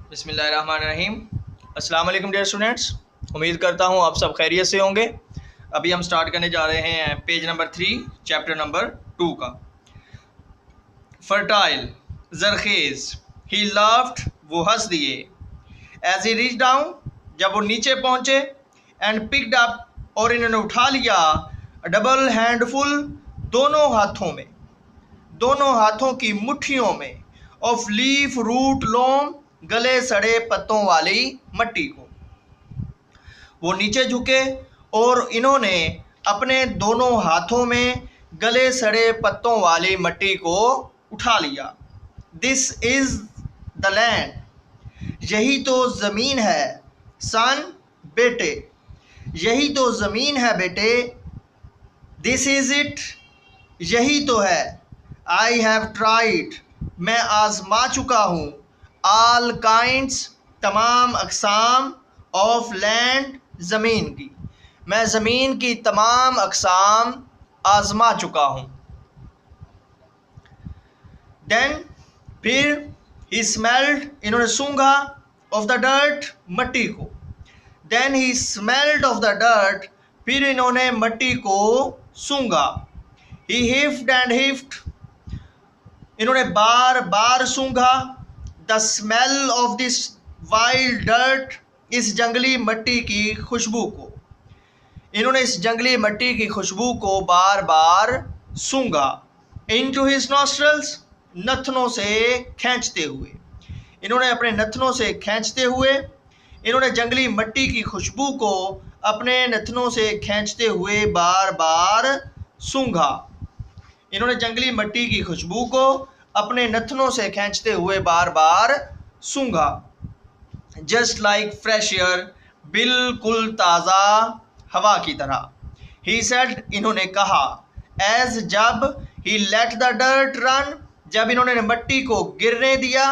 बिस्मिल्लाहिर्रहमानिर्रहीम। अस्सलाम वालेकुम डियर स्टूडेंट्स, उम्मीद करता हूँ आप सब खैरियत से होंगे। अभी हम स्टार्ट करने जा रहे हैं पेज नंबर 3 चैप्टर नंबर 2 का। फर्टाइल, जरखेज, ही लाफ्ड, वो हंस दिए। एज ही रीच डाउन, जब वो नीचे पहुंचे। एंड पिक्ड अप, और इन्होंने उठा लिया। डबल हैंडफुल, दोनों हाथों की मुट्ठियों में। ऑफ लीफ रूट लोम, गले सड़े पत्तों वाली मट्टी को। वो नीचे झुके और इन्होंने अपने दोनों हाथों में गले सड़े पत्तों वाली मट्टी को उठा लिया। दिस इज द लैंड, यही तो ज़मीन है। सन, बेटे, यही तो ज़मीन है बेटे। दिस इज इट, यही तो है। आई हैव ट्राइड, मैं आजमा चुका हूँ। ऑल काइंड्स, तमाम अक़साम। ऑफ लैंड, ज़मीन की, मैं ज़मीन की तमाम अक़साम आजमा चुका हूँ। देन, फिर, ही स्मेल्ड, इन्होंने सूंघा। ऑफ द डर्ट, मट्टी को। Then he smelled of the dirt, फिर इन्होंने मट्टी को सूंघा। ही हिफ्ड एंड हिफ्ड, इन्होंने बार बार सूंघा। The smell of this wild dirt, इस जंगली मट्टी की खुशबू को। इन्होंने इस जंगली मट्टी की खुशबू को बार बार सूंघा। इनटू हिज नॉस्ट्रल्स, नथनों से खींचते हुए। इन्होंने अपने नथनों से खींचते हुए, इन्होंने जंगली मट्टी की खुशबू को अपने नथनों से खींचते हुए बार बार सूंघा। इन्होंने जंगली मट्टी की खुशबू को अपने नथनों से खींचते हुए बार बार सूंघा। जस्ट लाइक फ्रेश एयर, बिल्कुल ताज़ा हवा की तरह। ही सेड, इन्होंने कहा। एज, जब। ही लेट द डर्ट रन, जब इन्होंने मट्टी को गिरने दिया।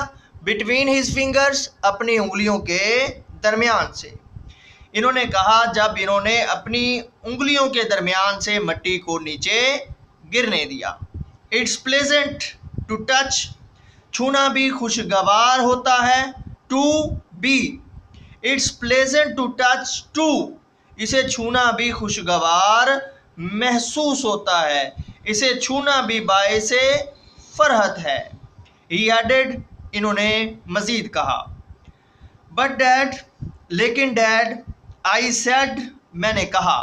बिटवीन हिज फिंगर्स, अपनी उंगलियों के दरमियान से। इन्होंने कहा जब इन्होंने अपनी उंगलियों के दरमियान से मट्टी को नीचे गिरने दिया। इट्स प्लेजेंट टू टच, छूना भी खुशगवार होता है। To be, it's pleasant to touch too, इसे छूना भी खुशगवार महसूस होता है, इसे छूना भी बाइसे फरहत है। ही एडेड, इन्होंने मजीद कहा। बट डैड, लेकिन डैड। आई सेड, मैंने कहा।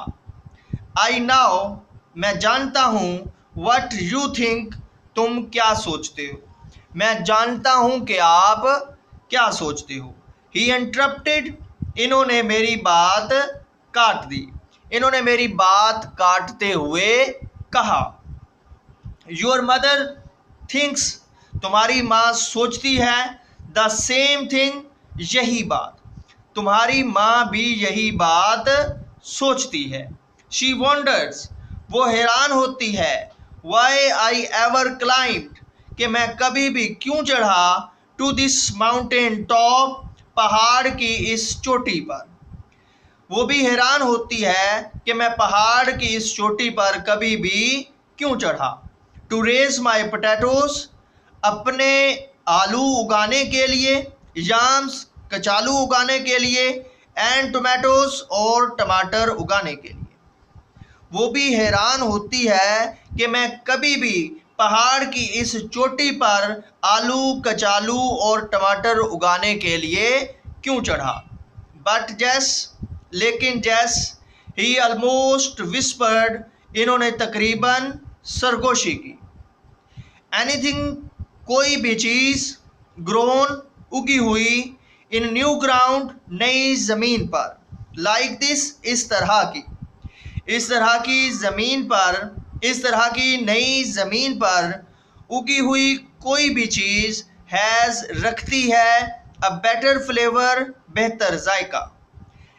आई नाउ, मैं जानता हूँ। वट यू थिंक, तुम क्या सोचते हो। मैं जानता हूँ कि आप क्या सोचते हो। ही इंटरप्टेड, इन्होंने मेरी बात काट दी। इन्होंने मेरी बात काटते हुए कहा। योर मदर थिंक्स, तुम्हारी माँ सोचती है। द सेम थिंग, यही बात। तुम्हारी माँ भी यही बात सोचती है। शी वंडर्स, वो हैरान होती है। वाई आई एवर क्लाइम्ड, कि मैं कभी भी क्यों चढ़ा। टू दिस माउंटेन टॉप, पहाड़ की इस चोटी पर। वो भी हैरान होती है कि मैं पहाड़ की इस चोटी पर कभी भी क्यों चढ़ा। टू रेज माई पोटैटोज, अपने आलू उगाने के लिए। याम्स, कचालू उगाने के लिए। एंड टोमेटोज, और टमाटर उगाने के लिए। वो भी हैरान होती है कि मैं कभी भी पहाड़ की इस चोटी पर आलू, कचालू और टमाटर उगाने के लिए क्यों चढ़ा। बट जैस, लेकिन जैस। ही ऑलमोस्ट विस्पर्ड, इन्होंने तकरीबन सरगोशी की। एनीथिंग, कोई भी चीज़। ग्रोन, उगी हुई। इन न्यू ग्राउंड, नई ज़मीन पर। लाइक दिस, इस तरह की। इस तरह की ज़मीन पर, इस तरह की नई ज़मीन पर उगी हुई कोई भी चीज़। हैज़, रखती है। अ बेटर फ्लेवर, बेहतर जायका।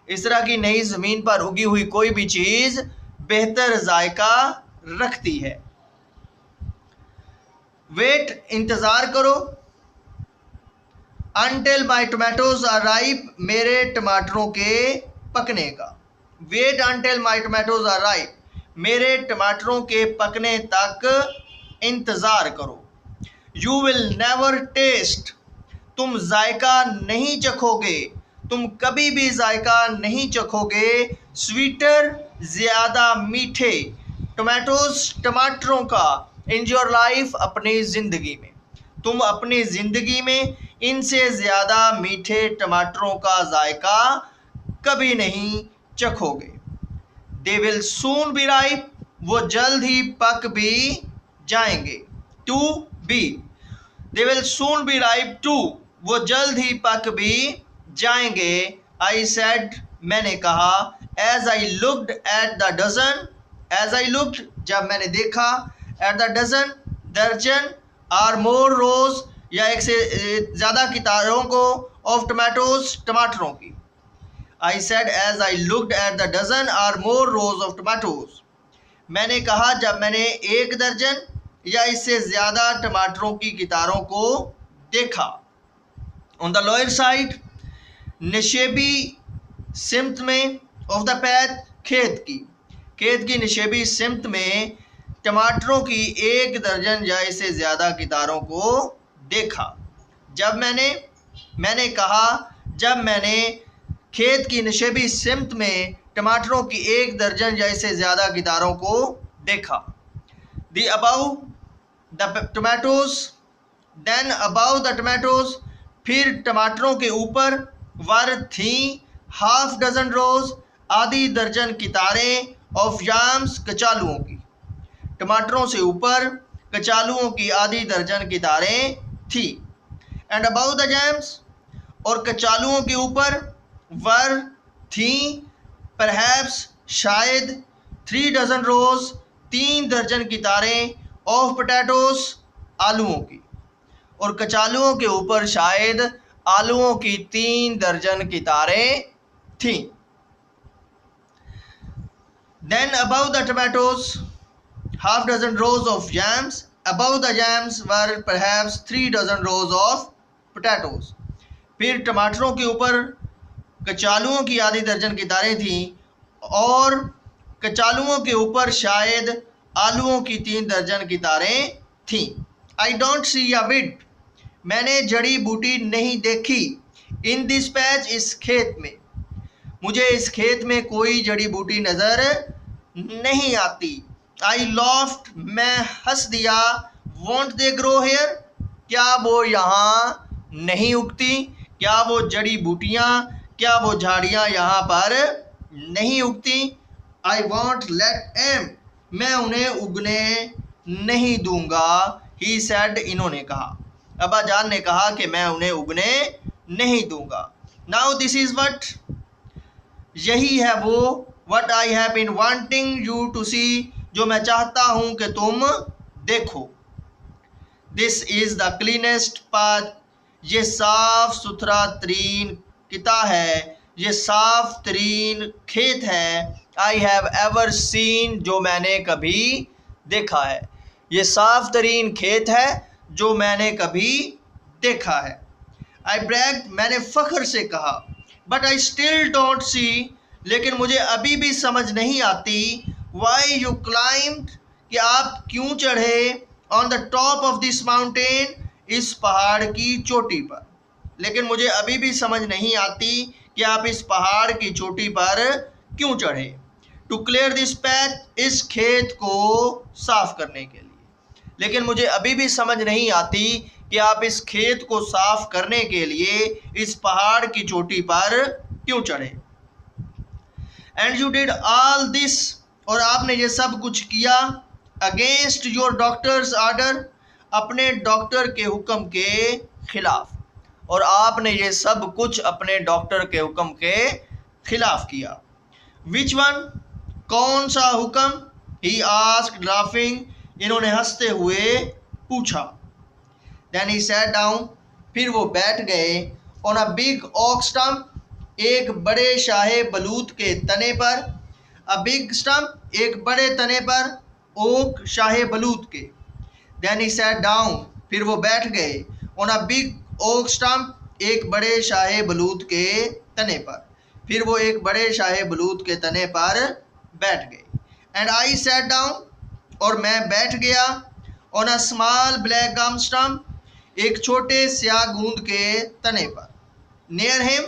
इस तरह की नई ज़मीन पर उगी हुई कोई भी चीज़ बेहतर जायका रखती है। वेट, इंतज़ार करो। Until my tomatoes are ripe, मेरे टमाटरों के पकने का। Wait until my tomatoes are ripe, मेरे टमाटरों के पकने तक इंतज़ार करो। यू विल नेवर टेस्ट, तुम जायका नहीं चखोगे, तुम कभी भी जायका नहीं चखोगे। स्वीटर, ज़्यादा मीठे, टमाटोज, टमाटरों का, इन योर लाइफ, अपनी ज़िंदगी में, तुम अपनी ज़िंदगी में इनसे ज़्यादा मीठे टमाटरों का जायका कभी नहीं चखोगे। They will soon be ripe, वो जल्द ही पक भी जाएंगे। To be, they will soon be ripe too, वो जल्द ही पक भी जाएंगे। आई सेड, मैंने कहा। As I looked at the dozen, as I looked, जब मैंने देखा, एट द डजन, दर्जन, आर मोर रोज, या एक से ज़्यादा कितारों को, ऑफ टमाटोज, टमाटरों की। I said as I looked at the dozen or more rows of tomatoes. मैंने कहा जब मैंने एक दर्जन या इससे ज़्यादा टमाटरों की कितारों को देखा। On the lower side, निशेबी सिमत में, of the path, खेत की निशेबी सिमत में टमाटरों की एक दर्जन या इससे ज़्यादा कितारों को देखा। जब मैंने कहा जब मैंने खेत की निशेबी सिमत में टमाटरों की एक दर्जन या इससे ज़्यादा कितारों को देखा। The about the tomatoes, then about the tomatoes, फिर टमाटरों के ऊपर, वर थी, हाफ डजन रोज, आधी दर्जन कितारें, ऑफ याम्स, कचालुओं की। टमाटरों से ऊपर कचालुओं की आधी दर्जन कितारें थी। एंड अबाउ द जैम्स, और कचालुओं के ऊपर, वर थी, परहैप्स, शायद, 3 डजन रोज, 3 दर्जन कितारें, ऑफ पोटैटोज, आलुओं की। और कचालुओं के ऊपर शायद आलुओं की 3 दर्जन कितारें थीं। Then about the tomatoes, half dozen rows of yams, about the yams were perhaps 3 dozen rows of potatoes. फिर टमाटरों के ऊपर कचालुओं की आधी दर्जन कितारें थीं, और कचालुओं के ऊपर शायद आलुओं की 3 दर्जन कितारें थीं। I don't see a weed, मैंने जड़ी बूटी नहीं देखी। इन दिस पैच, इस खेत में, मुझे इस खेत में कोई जड़ी बूटी नज़र नहीं आती। आई लॉफ्ट, मैं हंस दिया। वॉन्ट दे ग्रो हेयर, क्या वो यहाँ नहीं उगती? क्या वो जड़ी बूटियाँ, क्या वो झाड़ियाँ यहाँ पर नहीं उगती? आई वॉन्ट लेट एम, मैं उन्हें उगने नहीं दूंगा। ही सेड, इन्होंने कहा, अब्बा जान ने कहा कि मैं उन्हें उगने नहीं दूंगा। नाउ दिस इज़ वट, यही है वो, what I have been wanting you to see, जो मैं चाहता हूँ कि तुम देखो। This is the cleanest path, ये साफ सुथरा तरीन किता है, ये साफ तरीन खेत है। आई हैव एवर सीन, जो मैंने कभी देखा है। ये साफ तरीन खेत है जो मैंने कभी देखा है। आई ब्रैग्ड, मैंने फ़ख्र से कहा। But I still don't see, लेकिन मुझे अभी भी समझ नहीं आती। वाई यू क्लाइम्ड, कि आप क्यों चढ़े, on the top of this mountain, इस पहाड़ की चोटी पर। लेकिन मुझे अभी भी समझ नहीं आती कि आप इस पहाड़ की चोटी पर क्यों चढ़े। टू क्लियर दिस पैथ, इस खेत को साफ करने के लिए। लेकिन मुझे अभी भी समझ नहीं आती कि आप इस खेत को साफ करने के लिए इस पहाड़ की चोटी पर क्यों चढ़े। And you did all this, और आपने ये सब कुछ किया, अगेंस्ट योर डॉक्टर्स आर्डर, अपने डॉक्टर के हुक्म के खिलाफ। और आपने ये सब कुछ अपने डॉक्टर के हुक्म के खिलाफ किया। विच वन, कौन सा हुक्म? ही आस्क्ड लाफिंग, इन्होंने हंसते हुए पूछा। देन ही सैट डाउन, फिर वो बैठ गए, on a big oak stump, एक बड़े शाहे बलूत के तने पर। अ बिग स्टम्प, एक बड़े तने पर, ओक शाहे बलूत के। देन ही सैट डाउन, फिर वो बैठ गए, on a big oak stump, एक बड़े शाहे बलूत के तने पर। फिर वो एक बड़े शाहे बलूत के तने पर बैठ गए। एंड आई सैट डाउन, और मैं बैठ गया, on a small black gum stump, एक छोटे स्याह गूंद के तने पर, नियर हिम,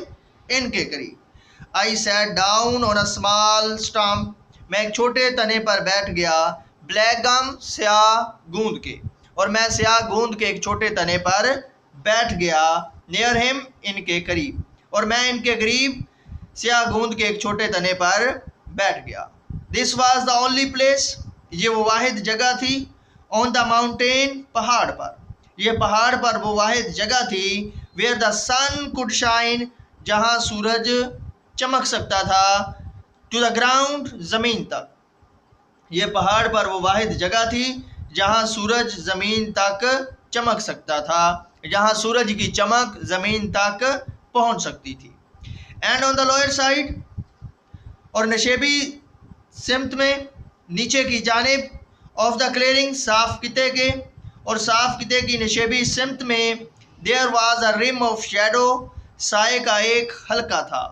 इनके करीब। I sat down on a small stump, मैं एक छोटे तने पर बैठ गया, ब्लैक गम, स्याह गूंद के, और मैं स्याह गूंद के एक छोटे तने पर बैठ गया, नियर हिम, इनके करीब, और मैं इनके करीब स्याह गूंद के एक छोटे तने पर बैठ गया। This was the only place, ये वो वाहिद जगह थी, ऑन द माउंटेन, पहाड़ पर, यह पहाड़ पर वो वाहिद जगह थी, where the sun could shine, जहाँ सूरज चमक सकता था, टू द ग्राउंड, ज़मीन तक, ये पहाड़ पर वो वाहिद जगह थी जहाँ सूरज ज़मीन तक चमक सकता था, जहाँ सूरज की चमक ज़मीन तक पहुँच सकती थी। And on the lower side, और नशेबी सिमत में, नीचे की जानिब, ऑफ द क्लियरिंग, साफ किते के, और साफ किते की नशेबी सिमत में, there was a rim of shadow, साए का एक हल्का था।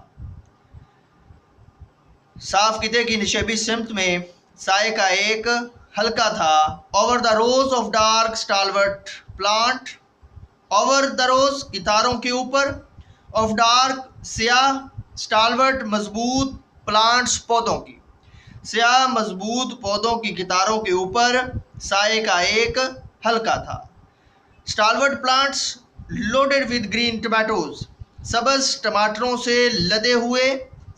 साफ किते की नशेबी सिमत में साए का एक हल्का था। Over the rows of dark stalwart plant, over the rows की तारों के ऊपर, ऑफ डार्क स्याह, स्टालवर्ट मजबूत, प्लांट्स पौधों की, स्याह मजबूत पौधों की कितारों के ऊपर साए का एक हल्का था। Stalwart plants loaded with green tomatoes, सब्ज टमाटरों से लदे हुए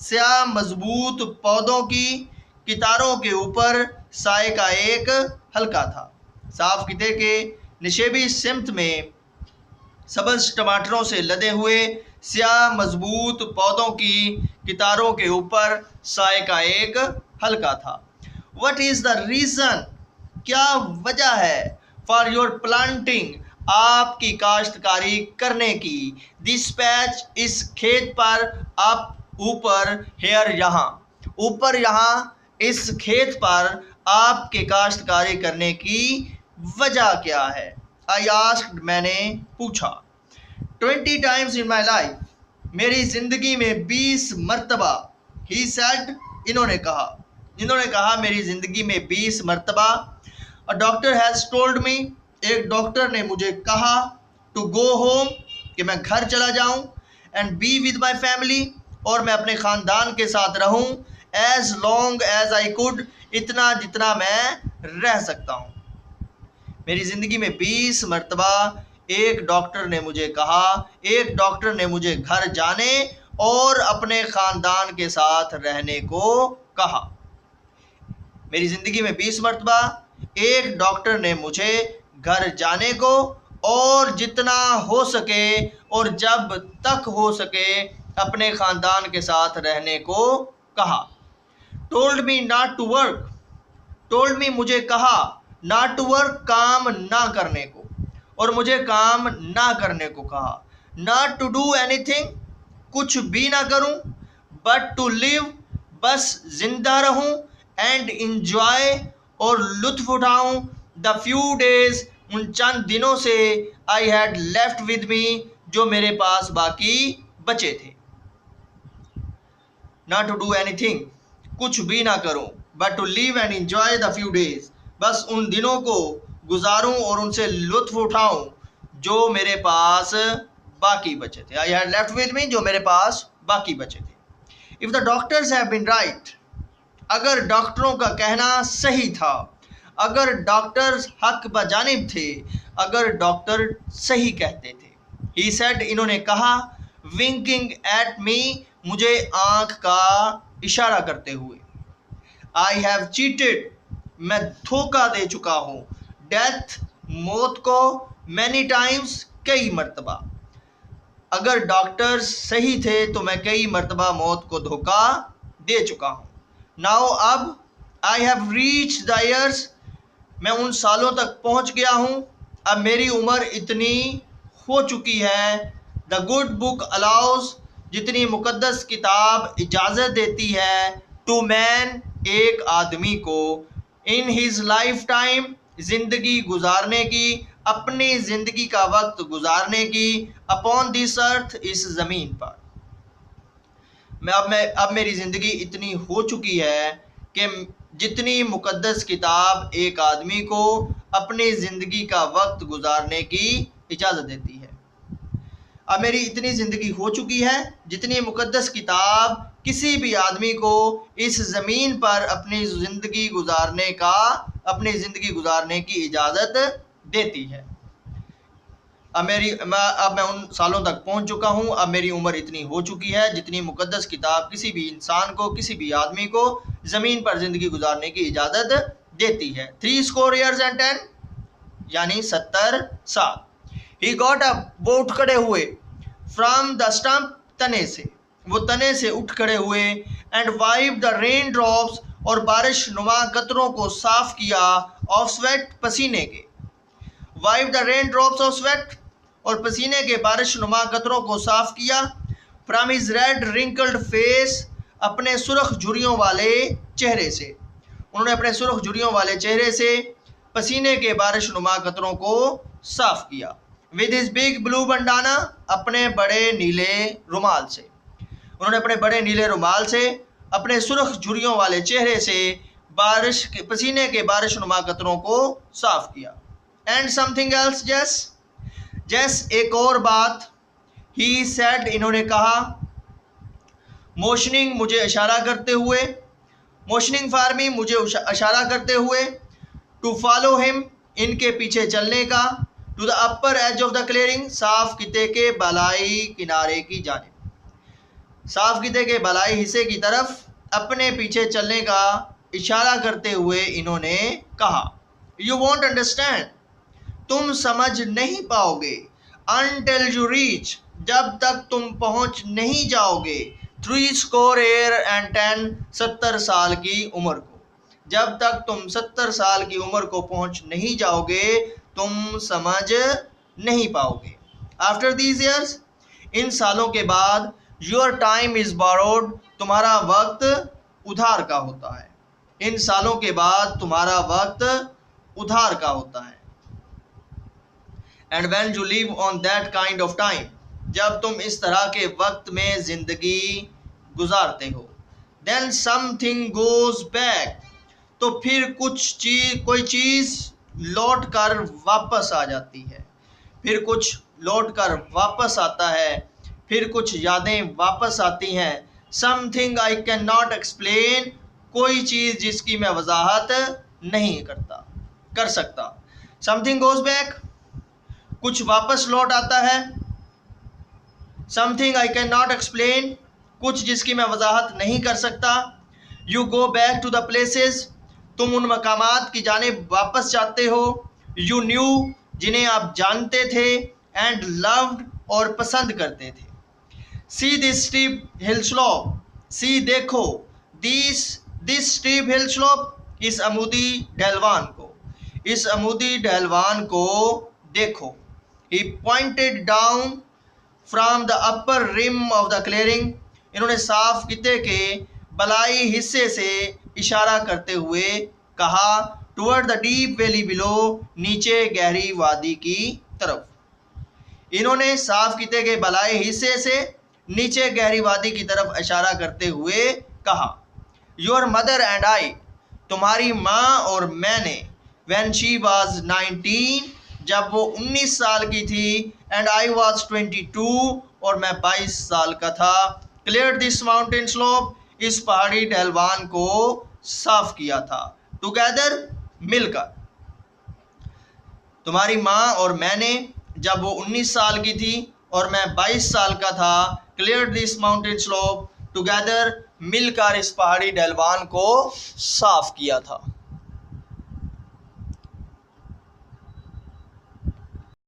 स्याह मजबूत पौधों की कितारों के ऊपर साए का एक हल्का था। साफ किते के नशेबी सिमत में सब्ज टमाटरों से लदे हुए स्याह मजबूत पौधों की कितारों के ऊपर साए का एक हल्का था। वट इज़ द रीज़न, क्या वजह है, फॉर योर प्लांटिंग, आपकी काश्तकारी करने की, दिस पैच, इस खेत पर, अप, ऊपर, हेयर, यहाँ, ऊपर, यहाँ, इस खेत पर आपके काश्तकारी करने की वजह क्या है। आई आस्क्ड, मैंने पूछा। 20 times in my life, मेरी ज़िंदगी में 20 मरतबा, ही सेड, इन्होंने कहा मेरी ज़िंदगी में 20 मरतबा। A doctor has told me, एक डॉक्टर ने मुझे कहा, टू गो होम, कि मैं घर चला जाऊं, and be with my family, और मैं अपने ख़ानदान के साथ रहूं, as long as I could, इतना जितना मैं रह सकता हूं। मेरी ज़िंदगी में 20 मरतबा एक डॉक्टर ने मुझे कहा, एक डॉक्टर ने मुझे घर जाने और अपने ख़ानदान के साथ रहने को कहा। मेरी ज़िंदगी में 20 मरतबा एक डॉक्टर ने मुझे घर जाने को और जितना हो सके और जब तक हो सके अपने ख़ानदान के साथ रहने को कहा। Told me not to work, told me, मुझे कहा, नॉट टू वर्क, काम ना करने को, और मुझे काम ना करने को कहा। नॉट टू डू एनीथिंग, कुछ भी ना करूं, बट टू लिव, बस जिंदा रहूं, एंड इंजॉय, और लुत्फ उठाऊं, द फ्यू डेज, उन चंद दिनों से, आई हैड लेफ्ट विद मी, जो मेरे पास बाकी बचे थे। नॉट टू डू एनीथिंग, कुछ भी ना करूं, but to live and enjoy the few days, बस उन दिनों को गुजारूं और उनसे लुत्फ उठाऊं जो मेरे पास बाकी बचे थे। I had left with me, जो मेरे पास बाकी बचे थे। If the doctors have been right, अगर डॉक्टरों का कहना सही था, अगर डॉक्टर्स हक बजानिब थे, अगर डॉक्टर सही कहते थे। ही सेड, इन्होंने कहा, विंकिंग एट मी, मुझे आंख का इशारा करते हुए। आई हैव चीटेड, मैं धोखा दे चुका हूँ, डेथ, मौत को, मैनी टाइम्स, कई मरतबा। अगर डॉक्टर्स सही थे तो मैं कई मरतबा मौत को धोखा दे चुका हूँ। नाउ, अब, I have reach the years, मैं उन सालों तक पहुँच गया हूँ, अब मेरी उम्र इतनी हो चुकी है। द गुड बुक अलाउज, जितनी मुकद्दस किताब इजाज़त देती है, टू मैन, एक आदमी को, इन हिज लाइफ टाइम, ज़िंदगी गुजारने की, अपनी ज़िंदगी का वक्त गुजारने की, अपॉन दिस अर्थ, इस ज़मीन पर। अब मेरी ज़िंदगी इतनी हो चुकी है कि जितनी मुकद्दस किताब एक आदमी को अपनी ज़िंदगी का वक्त गुजारने की इजाज़त देती है। अब मेरी इतनी ज़िंदगी हो चुकी है जितनी मुक़द्दस किताब किसी भी आदमी को इस ज़मीन पर अपनी ज़िंदगी गुजारने की इजाज़त देती है। अब मैं उन सालों तक पहुंच चुका हूं। अब मेरी उम्र इतनी हो चुकी है जितनी मुक़द्दस किताब किसी भी इंसान को, किसी भी आदमी को ज़मीन पर ज़िंदगी गुजारने की इजाज़त देती है। 3 years and 10 यानी 70 साल। ही गॉट अप, वो उठ खड़े हुए, फ्रॉम द स्टम्प, तने से, वो तने से उठ खड़े हुए, and wipe the rain drops, और बारिश नुमा कतरों को साफ किया, ऑफ स्वेट, पसीने के, wipe the rain drops of sweat, और पसीने के बारिश नुमा कतरों को साफ किया, from his red wrinkled face, अपने सुर्ख झुर्रियों वाले चेहरे से, उन्होंने अपने सुर्ख झुर्रियों वाले चेहरे से पसीने के बारिश नुमा कतरों को साफ किया। With his big blue bandana, अपने बड़े नीले रुमाल से, उन्होंने अपने बड़े नीले रुमाल से अपने सुर्ख झुर्रियों वाले चेहरे से पसीने के बारिश नुमा कतरों को साफ किया। एंड समथिंग एल्स, जैस एक और बात, ही सेड, इन्होंने कहा, मोशनिंग, मुझे इशारा करते हुए, मोशनिंग फॉर मी, मुझे इशारा करते हुए, टू फॉलो हिम, इनके पीछे चलने का, to the upper edge of the clearing, साफ किते के बलाई किनारे की जानिब, साफ किते के बलाई हिस्से की तरफ अपने पीछे चलने का इशारा करते हुए इन्होंने कहा। यू वॉन्ट अंडरस्टैंड, तुम समझ नहीं पाओगे, अनटिल यू रीच, जब तक तुम पहुंच नहीं जाओगे, 3 years and 10, 70 साल की उम्र को, जब तक तुम 70 साल की उम्र को पहुंच नहीं जाओगे तुम समझ नहीं पाओगे। आफ्टर दीज ईयर्स, इन सालों के बाद, योर टाइम इज borrowed, तुम्हारा वक्त उधार का होता है, इन सालों के बाद तुम्हारा वक्त उधार का होता है। And when you live on that kind of time, जब तुम इस तरह के वक्त में जिंदगी गुजारते हो, देन समथिंग गोज बैक, तो फिर कोई चीज़ लौट कर वापस आ जाती है, फिर कुछ लौट कर वापस आता है, फिर कुछ यादें वापस आती हैं। Something I can not explain, कोई चीज़ जिसकी मैं वजाहत नहीं कर सकता। समथिंग गोज बैक, कुछ वापस लौट आता है। Something I can not explain, कुछ जिसकी मैं वजाहत नहीं कर सकता। You go back to the places, तुम उन मकामात की जानिब वापस जाते हो। यू न्यू, जिन्हें आप जानते थे, एंड लव्ड, और पसंद करते थे। See this steep hill slope, see देखो, दिस स्टीप हिल स्लोप, इस अमूदी ढलवान को, इस अमूदी ढलवान को देखो। He pointed down from the upper rim of the clearing, इन्होंने साफ किते के बलाई हिस्से से इशारा करते हुए कहा, toward the deep valley below, नीचे गहरी वादी की तरफ, इन्होंने साफ किते के बलाई हिस्से से नीचे गहरी वादी की तरफ इशारा करते हुए कहा। योर मदर एंड आई, तुम्हारी माँ और मैंने, व्हेन शी वाज 19, जब वो 19 साल की थी, एंड आई वाज 22, और मैं 22 साल का था, क्लियर दिस माउंटेन स्लोप, इस पहाड़ी ढलवान को साफ किया था, टुगेदर, मिलकर। तुम्हारी माँ और मैंने, जब वो 19 साल की थी और मैं 22 साल का था, clear this mountain slope, together, मिलकर इस पहाड़ी ढलवान को साफ किया था।